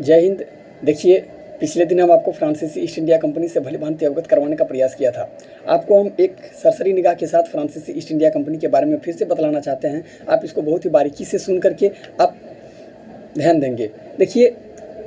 जय हिंद। देखिए, पिछले दिन हम आपको फ्रांसीसी ईस्ट इंडिया कंपनी से भलीभांति अवगत करवाने का प्रयास किया था। आपको हम एक सरसरी निगाह के साथ फ्रांसीसी ईस्ट इंडिया कंपनी के बारे में फिर से बतलाना चाहते हैं। आप इसको बहुत ही बारीकी से सुन करके आप ध्यान देंगे। देखिए,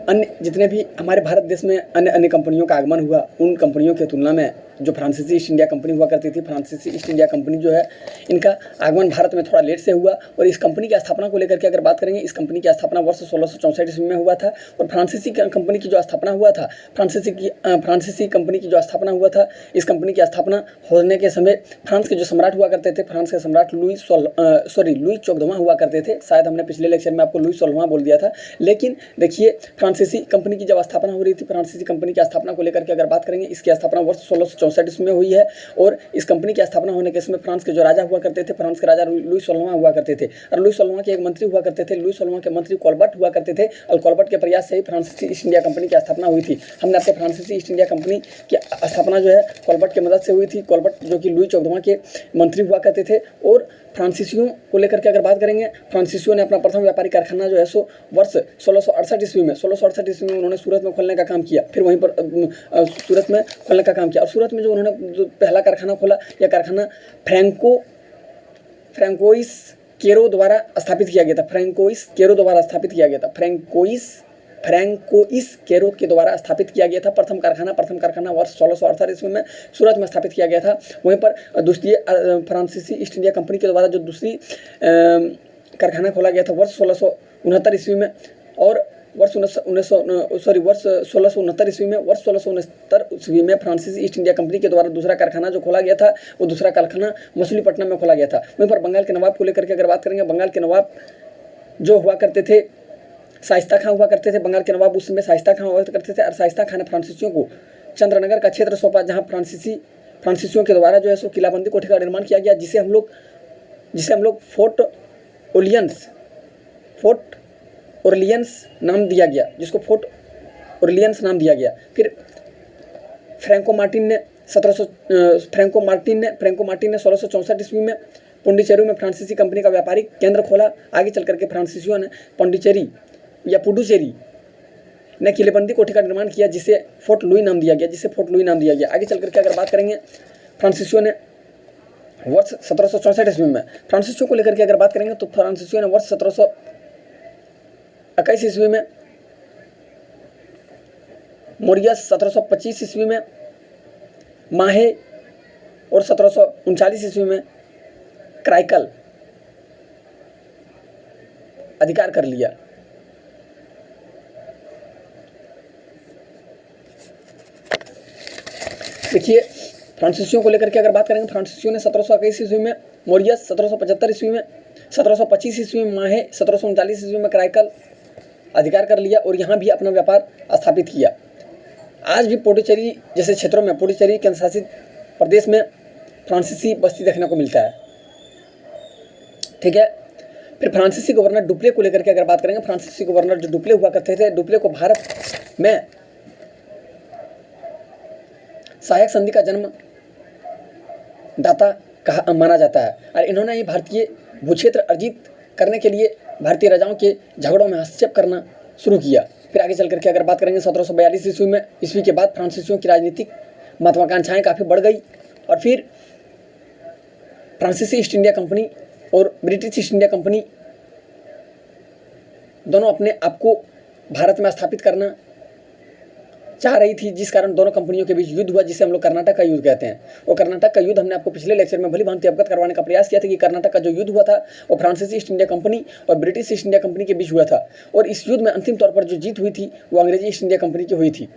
अन्य जितने भी हमारे भारत देश में अन्य अन्य कंपनियों का आगमन हुआ, उन कंपनियों की तुलना में जो फ्रांसीसी ईस्ट इंडिया कंपनी हुआ करती थी, फ्रांसीसी ईस्ट इंडिया कंपनी जो है, इनका आगमन भारत में थोड़ा लेट से हुआ। और इस कंपनी की स्थापना को लेकर के अगर बात करेंगे, इस कंपनी की स्थापना वर्ष 1664 ईस्वी में हुआ था। और फ्रांसीसी कंपनी की जो स्थापना हुआ था, फ्रांसीसी कंपनी की जो स्थापना हुआ था, इस कंपनी की स्थापना होने के समय फ्रांस के जो सम्राट हुआ करते थे, फ्रांस के सम्राट लुई 14वां हुआ करते थे। शायद हमने पिछले लेक्चर में आपको लुई 16वां बोल दिया था। लेकिन देखिए, फ्रांसीसी कंपनी की जब स्थापना हो रही थी, फ्रांसीसी कंपनी की स्थापना को लेकर के अगर बात करेंगे, इसकी स्थापना वर्ष 1664 ईस्वी में हुई है। और इस कंपनी की स्थापना होने के समय फ्रांस के जो राजा हुआ करते थे, फ्रांस के राजा लुई 16वां हुआ करते थे। और लुई 16वां के एक मंत्री हुआ करते थे, लुई 16वां के मंत्री कोलबर्ट हुआ करते थे। और कोलबर्ट के प्रयास से ही फ्रांसीसी ईस्ट इंडिया कंपनी की स्थापना हुई थी। हमने आपको फ्रांसीसी ईस्ट इंडिया कंपनी की स्थापना जो है कोलबर्ट की मदद से हुई थी। कोलबर्ट जो कि लुई 14वां के मंत्री हुआ करते थे। और फ्रांसीसियों को लेकर के अगर बात करेंगे, फ्रांसीसियों ने अपना प्रथम व्यापारिक कारखाना जो है सो वर्ष 1668 ईस्वी में उन्होंने सूरत में खोलने का काम किया। फिर वहीं पर सूरत में खोलने का काम किया। और सूरत में जो उन्होंने जो पहला कारखाना खोला, यह कारखाना फ्रैंकोइस केरो द्वारा स्थापित किया गया था। फ्रैंकोइस केरो के द्वारा स्थापित किया गया था। प्रथम कारखाना वर्ष 1668 ईस्वी में सूरत में स्थापित किया गया था। वहीं पर दूसरी फ्रांसीसी ईस्ट इंडिया कंपनी के द्वारा जो दूसरी कारखाना खोला गया था वर्ष 1669 ईस्वी में। और वर्ष 1669 ईस्वी में फ्रांसीसी ईस्ट इंडिया कंपनी के द्वारा दूसरा कारखाना जो खोला गया था, वो दूसरा कारखाना मछलीपट्टनम में खोला गया था। वहीं पर बंगाल के नवाब को लेकर के अगर बात करेंगे, बंगाल के नवाब जो हुआ करते थे, शाइस्ता खां हुआ करते थे। बंगाल के नवाब उस समय शाइस्ता खां हुआ करते थे। और शाइस्ता खां ने फ्रांसीसियों को चंद्रनगर का क्षेत्र सौंपा, जहाँ फ्रांसीसियों के द्वारा जो है सो किलाबंदी कोठी का निर्माण किया गया, जिसे हम लोग फोर्ट ओरलियंस नाम दिया गया, फिर फ्रैंको मार्टिन ने 1664 ईस्वी में पुडुचेरी में फ्रांसीसी कंपनी का व्यापारिक केंद्र खोला। आगे चल करके फ्रांसीसियों ने पुडुचेरी ने किलेबंदी कोठी का निर्माण किया, जिसे फोर्ट लुई नाम दिया गया। आगे चल करके अगर बात करेंगे, फ्रांसीसियों ने वर्ष 1764 ईस्वी में फ्रांसीसियों को लेकर के अगर बात करेंगे, तो फ्रांसीसियों ने वर्ष 1721 ईस्वी में मोरियस, 1725 ईस्वी में माहे और 1739 ईस्वी में क्राइकल अधिकार कर लिया। देखिए, फ्रांसीसियों को लेकर के अगर बात करेंगे, फ्रांसीसियों ने 1721 ईस्वी में मोरियस, 1775 ईस्वी में 1725 ईस्वी में माहे, 1739 ईस्वी में क्राइकल अधिकार कर लिया और यहाँ भी अपना व्यापार स्थापित किया। आज भी पुडुचेरी जैसे क्षेत्रों में, पुडुचेरी केंद्र शासित प्रदेश में फ्रांसीसी बस्ती देखने को मिलता है। ठीक है। फिर फ्रांसीसी गवर्नर डुप्ले को लेकर के अगर बात करेंगे, फ्रांसीसी गवर्नर जो डुप्ले हुआ करते थे, डुप्ले को भारत में सहायक संधि का जन्म दाता माना जाता है। और इन्होंने ही भारतीय भूक्षेत्र अर्जित करने के लिए भारतीय राजाओं के झगड़ों में हस्तक्षेप करना शुरू किया। फिर आगे चल करके अगर बात करेंगे, 1742 ईस्वी के बाद फ्रांसीसियों की राजनीतिक महत्वाकांक्षाएं काफ़ी बढ़ गई। और फिर फ्रांसीसी ईस्ट इंडिया कंपनी और ब्रिटिश ईस्ट इंडिया कंपनी दोनों अपने आप को भारत में स्थापित करना चाह रही थी, जिस कारण दोनों कंपनियों के बीच युद्ध हुआ, जिसे हम लोग कर्नाटक का युद्ध कहते हैं। और कर्नाटक का युद्ध हमने आपको पिछले लेक्चर में भलीभांति अवगत करवाने का प्रयास किया था कि कर्नाटक का जो युद्ध हुआ था वो फ्रांसीसी ईस्ट इंडिया कंपनी और ब्रिटिश ईस्ट इंडिया कंपनी के बीच हुआ था। और इस युद्ध में अंतिम तौर पर जो जीत हुई थी वो अंग्रेजी ईस्ट इंडिया कंपनी की हुई थी।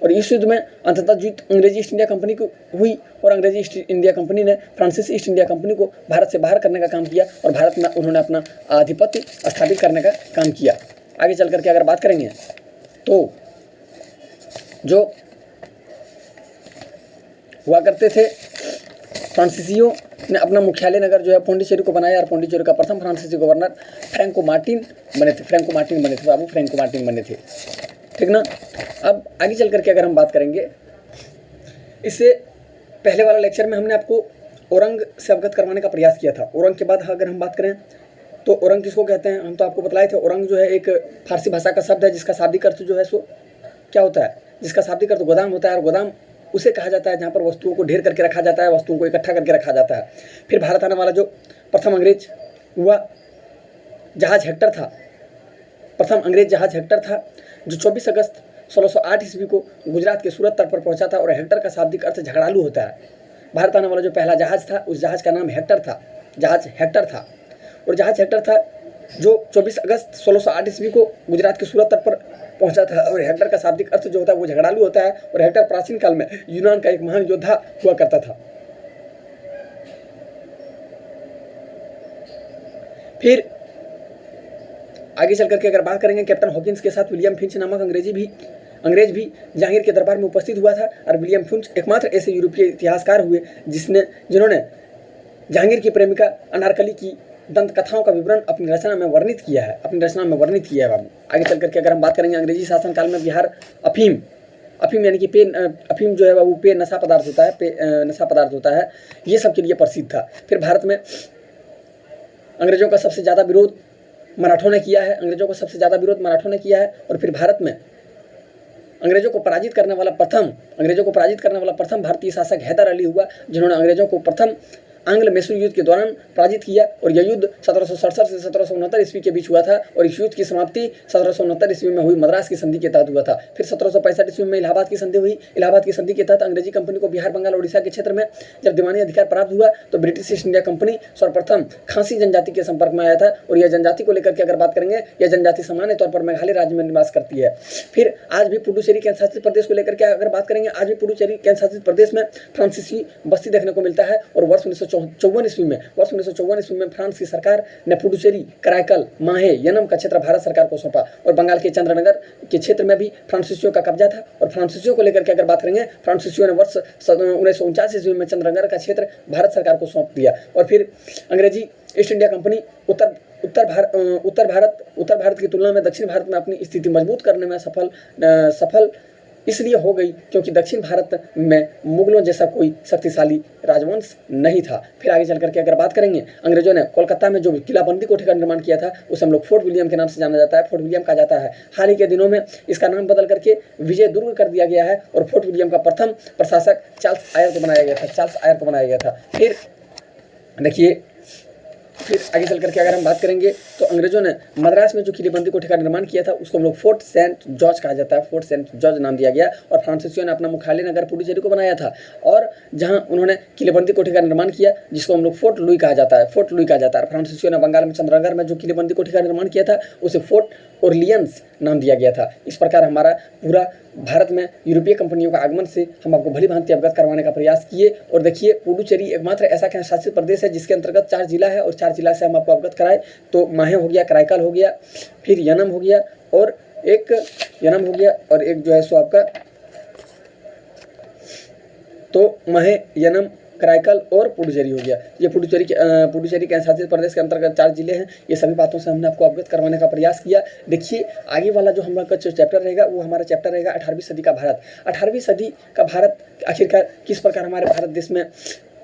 और इस युद्ध में अंततः जीत अंग्रेजी ईस्ट इंडिया कंपनी को हुई और अंग्रेजी ईस्ट इंडिया कंपनी ने फ्रांसीसी ईस्ट इंडिया कंपनी को भारत से बाहर करने का काम किया और भारत में उन्होंने अपना आधिपत्य स्थापित करने का काम किया। आगे चल करके अगर बात करेंगे, तो जो हुआ करते थे, फ्रांसीसियों ने अपना मुख्यालय नगर जो है पौंडीचेरी को बनाया। और पौंडीचेरी का प्रथम फ्रांसीसी गवर्नर फ्रैंको मार्टिन बने थे। ठीक ना। अब आगे चल करके अगर हम बात करेंगे, इससे पहले वाला लेक्चर में हमने आपको औरंग से अवगत करवाने का प्रयास किया था। औरंग के बाद अगर हम बात करें, तो औरंग किसको कहते हैं? हम तो आपको बतलाए थे, औरंग जो है एक फारसी भाषा का शब्द है जिसका शाब्दिक अर्थ जो है सो क्या होता है? जिसका शाब्दिक अर्थ गोदाम होता है, और गोदाम उसे कहा जाता है जहाँ पर वस्तुओं को ढेर करके रखा जाता है, वस्तुओं को इकट्ठा करके रखा जाता है। फिर भारत आने वाला जो प्रथम अंग्रेज हुआ जहाज हेक्टर था, प्रथम अंग्रेज जहाज हेक्टर था, जो 24 अगस्त 1608 ईस्वी को गुजरात के सूरत तट पर पहुंचा था। और हेक्टर का शाब्दिक अर्थ झगड़ालू होता है। भारत आने वाला जो पहला जहाज था, उस जहाज का नाम हेक्टर था, जहाज हेक्टर था। और जहाज हेक्टर था जो 24 अगस्त 1608 ईस्वी को गुजरात के सूरत तट पर पहुंचा था। और हेक्टर का शाब्दिक अर्थ जो होता है वो झगड़ालू होता है। और हेक्टर प्राचीन काल में यूनान का एक महान योद्धा हुआ करता था। फिर आगे चल करके अगर बात करेंगे, कैप्टन हॉकिंस के साथ विलियम फिंच नामक अंग्रेज भी जहांगीर के दरबार में उपस्थित हुआ था। और विलियम फिंच एकमात्र ऐसे यूरोपीय इतिहासकार हुए जिन्होंने जहांगीर की प्रेमिका अनारकली की दंत कथाओं का विवरण अपनी रचना में वर्णित किया है, बाबू। आगे चल करके अगर हम बात करेंगे, अंग्रेजी शासनकाल में बिहार अफीम यानी कि अफीम जो है बाबू पे नशा पदार्थ होता है, ये सब के लिए प्रसिद्ध था। फिर भारत में अंग्रेजों का सबसे ज़्यादा विरोध मराठों ने किया है। और फिर भारत में अंग्रेजों को पराजित करने वाला प्रथम भारतीय शासक हैदर अली हुआ, जिन्होंने अंग्रेजों को प्रथम आंग्ल मैसूर युद्ध के दौरान पराजित किया। और यह युद्ध 1767 से 1769 ईस्वी के बीच हुआ था। और इस युद्ध की समाप्ति 1769 ईस्वी में हुई मद्रास की संधि के तहत हुआ था। फिर 1765 ईस्वी में इलाहाबाद की संधि हुई। इलाहाबाद की संधि के तहत अंग्रेजी कंपनी को बिहार, बंगाल, उड़ीसा के क्षेत्र में जब दीवानी अधिकार प्राप्त हुआ, तो ब्रिटिश ईस्ट इंडिया कंपनी सर्वप्रथम खासी जनजाति के संपर्क में आया था। और यह जनजाति को लेकर के अगर बात करेंगे, यह जनजाति सामान्य तौर पर मेघालय राज्य में निवास करती है। फिर आज भी पुडुचेरी केंद्रशासित प्रदेश को लेकर के अगर बात करेंगे, आज भी पुडुचेरी केंद्रशासित प्रदेश में फ्रांसीसी बस्ती देखने को मिलता है। और वर्ष 1954 ईस्वी में फ्रांस की सरकार ने पुडुचेरी, कराईकल, माहे, यनम का क्षेत्र भारत सरकार को सौंपा। और बंगाल के चंद्रनगर के क्षेत्र में भी फ्रांसीसियों का कब्जा था। और फ्रांसीसियों को लेकर के अगर बात करेंगे, फ्रांसीसियों ने वर्ष 1949 ईस्वी में चंद्रनगर का क्षेत्र भारत सरकार को सौंप दिया। और फिर अंग्रेजी ईस्ट इंडिया कंपनी उत्तर भारत की तुलना में दक्षिण भारत में अपनी स्थिति मजबूत करने में सफल इसलिए हो गई क्योंकि दक्षिण भारत में मुगलों जैसा कोई शक्तिशाली राजवंश नहीं था। फिर आगे चल करके अगर बात करेंगे, अंग्रेजों ने कोलकाता में जो किलाबंदी कोठी का निर्माण किया था, उसे हम लोग फोर्ट विलियम के नाम से जाना जाता है, फोर्ट विलियम कहा जाता है। हाल ही के दिनों में इसका नाम बदल करके विजय दुर्ग कर दिया गया है। और फोर्ट विलियम का प्रथम प्रशासक चार्ल्स आयर को बनाया गया था। फिर देखिए, फिर आगे चल करके अगर हम बात करेंगे, तो अंग्रेजों ने मद्रास में जो किलेबंदी कोठी का निर्माण किया था, उसको हम लोग फोर्ट सेंट जॉर्ज कहा जाता है, फोर्ट सेंट जॉर्ज नाम दिया गया। और फ्रांसीसियों ने अपना मुख्यालय नगर पुडुचेरी को बनाया था। और जहां उन्होंने किलेबंदी कोठी का निर्माण किया, जिसको हम लोग फोर्ट लुई कहा जाता है। फ्रांसीसियों ने बंगाल में चंद्रनगर में जो किलेबंदी कोठी का निर्माण किया था, उसे फोर्ट ओरलियंस नाम दिया गया था। इस प्रकार हमारा पूरा भारत में यूरोपीय कंपनियों का आगमन से हम आपको भली भांति अवगत करवाने का प्रयास किए। और देखिए, पुडुचेरी एकमात्र ऐसा केंद्र शासित प्रदेश है जिसके अंतर्गत 4 जिला है। और 4 जिला से हम आपको अवगत कराए, तो माहे हो गया, कराईकल हो गया, फिर यनम हो गया, और एक जो है सो आपका, तो माहे, यनम, कराईकल और पुडुचेरी हो गया। ये पुडुचेरी केंद्र शासित प्रदेश के अंतर्गत 4 जिले हैं। ये सभी बातों से हमने आपको अवगत करवाने का प्रयास किया। देखिए, आगे वाला जो हमारा चैप्टर रहेगा, वो हमारा चैप्टर रहेगा 18वीं सदी का भारत। 18वीं सदी का भारत आखिरकार किस प्रकार हमारे भारत देश में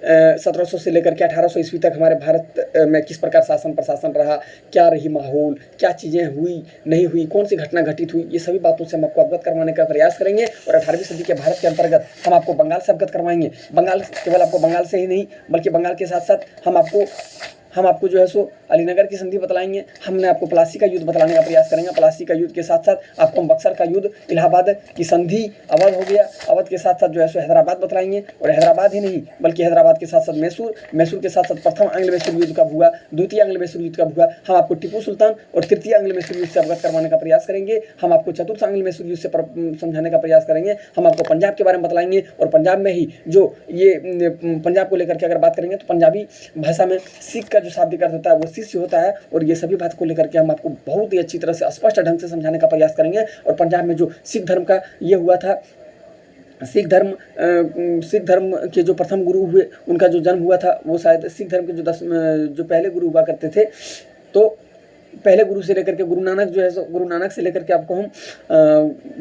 1700 से लेकर के 1800 ईस्वी तक हमारे भारत में किस प्रकार शासन प्रशासन रहा, क्या रही माहौल, क्या चीज़ें हुई नहीं हुई, कौन सी घटना घटित हुई, ये सभी बातों से हम आपको अवगत करवाने का प्रयास करेंगे। और 18वीं सदी के भारत के अंतर्गत हम आपको बंगाल से अवगत करवाएंगे। बंगाल केवल आपको बंगाल से ही नहीं, बल्कि बंगाल के साथ साथ हम आपको जो है सो अलीनगर की संधि बतलाएंगे। हमने आपको प्लासी का युद्ध बतलाने का प्रयास करेंगे। प्लासी का युद्ध के साथ साथ आपको हम बक्सर का युद्ध, इलाहाबाद की संधि, अवध हो गया, अवध के साथ साथ जो है सो हैदराबाद बतलाएंगे। और हैदराबाद ही नहीं, बल्कि हैदराबाद के साथ साथ मैसूर के साथ साथ प्रथम आंग्ल मैसूर युद्ध कब हुआ, द्वितीय आंग्ल मैसूर युद्ध कब हुआ, हम आपको टीपू सुल्तान और तृतीय आंग्ल मैसूर युद्ध से अवगत करवाने का प्रयास करेंगे। हम आपको चतुर्थ आंग्ल मैसूर युद्ध से समझाने का प्रयास करेंगे। हम आपको पंजाब के बारे में बतलाएंगे। और पंजाब में ही जो ये पंजाब को लेकर के अगर बात करेंगे, तो पंजाबी भाषा में सिख का जो शाब्दिक अर्थ होता है वो शिष्य होता है। और ये सभी बात को लेकर के हम आपको बहुत ही अच्छी तरह से स्पष्ट ढंग से समझाने का प्रयास करेंगे। और पंजाब में जो सिख धर्म का ये हुआ था, सिख धर्म के जो प्रथम गुरु हुए, उनका जो जन्म हुआ था, वो शायद सिख धर्म के जो पहले गुरु हुआ करते थे, तो पहले गुरु से लेकर के गुरु नानक जो है सो गुरु नानक से लेकर के आपको हम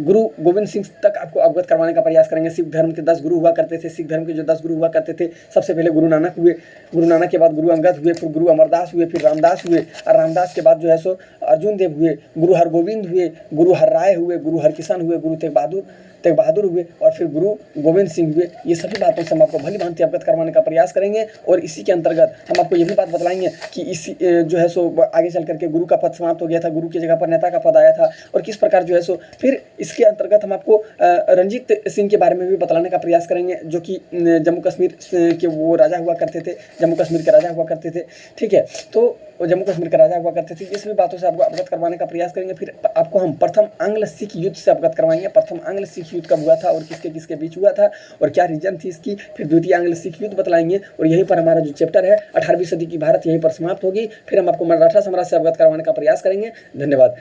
गुरु गोविंद सिंह तक आपको अवगत करवाने का प्रयास करेंगे। सिख धर्म के 10 गुरु हुआ करते थे, सिख धर्म के जो 10 गुरु हुआ करते थे, सबसे पहले गुरु नानक हुए, गुरु नानक के बाद गुरु अंगद हुए, फिर गुरु अमरदास हुए, फिर रामदास हुए, और रामदास के बाद जो है सो अर्जुन देव हुए, गुरु हरगोविंद हुए, गुरु हरराय हुए, गुरु हरकिशन हुए, गुरु तेग बहादुर हुए, और फिर गुरु गोविंद सिंह हुए। ये सभी बातों से हम आपको भली भांति अवगत करवाने का प्रयास करेंगे। और इसी के अंतर्गत हम आपको ये भी बात बतलाएंगे कि इस जो है सो आगे चल करके गुरु का पद समाप्त हो गया था, गुरु की जगह पर नेता का पद आया था, और किस प्रकार जो है सो फिर इसके अंतर्गत हम आपको रंजीत सिंह के बारे में भी बतलाने का प्रयास करेंगे, जो कि जम्मू कश्मीर के वो राजा हुआ करते थे, जम्मू कश्मीर के राजा हुआ करते थे। ठीक है, तो वो जम्मू कश्मीर के राजा हुआ करते थे। ये सभी बातों से आपको अवगत करवाने का प्रयास करेंगे। फिर आपको हम प्रथम आंग्ल सिख युद्ध से अवगत करवाएंगे। प्रथम आंग्ल सिख युद्ध कब हुआ था और किसके किसके बीच हुआ था और क्या रीजन थी इसकी। फिर द्वितीय आंग्ल सिख युद्ध बतलाएंगे, और यहीं पर हमारा जो चैप्टर है 18वीं सदी की भारत यहीं पर समाप्त होगी। फिर हम आपको मराठा साम्राज्य से अवगत करवाने का प्रयास करेंगे। धन्यवाद।